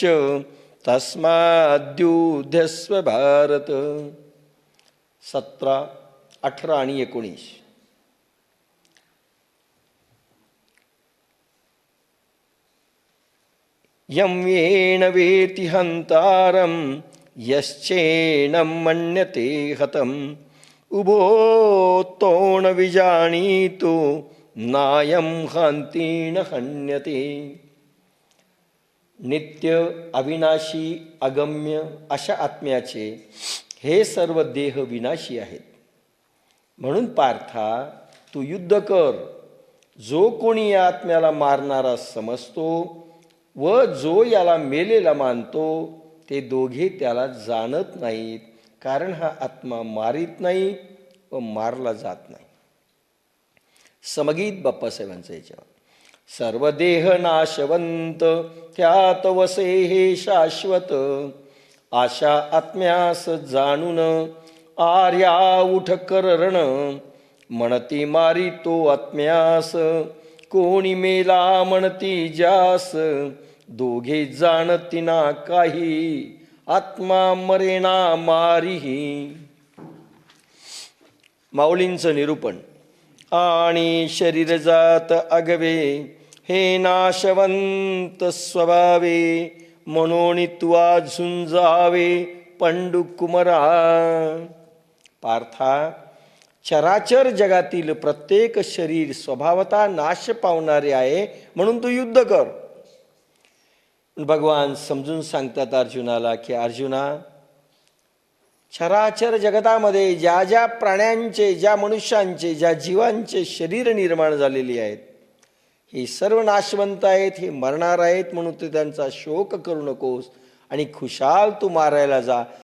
मनुष्य तस्माद्युध्यस्व भारत. 17, 18 आणि 19. यं येन वेति हंतारं यश्चेनं मन्यते हतम् उभोत्तो न विजानीतो नायं हन्ति न हन्यते. नित्य अविनाशी अगम्य अशा आत्म्याचे हे सर्व देह विनाशी आहेत. म्हणून पार्था तू युद्ध कर. जो कोणी या आत्म्याला मारणारा समजतो व जो याला मेलेला मानतो ते दोघे त्याला जाणत नाहीत, कारण हा आत्मा मारित नाही व मारला जात नाही. समगीत बाप्पासाहेबांचं याच्यावर. सर्व देह नाशवंत त्यात वसे हे शाश्वत. आशा आत्म्यास जाणून आर्या उठ कर रण. म्हणती मारी तो आत्म्यास कोणी मेला म्हणती जास. दोघे जाणती ना काही आत्मा मरेना मारिही. माऊलींचं निरूपण. आणि शरीर जात अगवे हे नाशवंत स्वभावे. म्हणून तुवा झुंजावे पंडू कुमरा. पार्था चराचर जगातील प्रत्येक शरीर स्वभावता नाश पावणारे आहे, म्हणून तू युद्ध कर. भगवान समजून सांगतात अर्जुनाला की अर्जुना, चराचर जगतामध्ये ज्या ज्या प्राण्यांचे, ज्या मनुष्यांचे, ज्या जीवांचे शरीर निर्माण झालेली आहेत हे सर्व नाशवंत आहेत, हे मरणार आहेत, म्हणून तू त्यांचा शोक करू नकोस आणि खुशाल तू मारायला जा.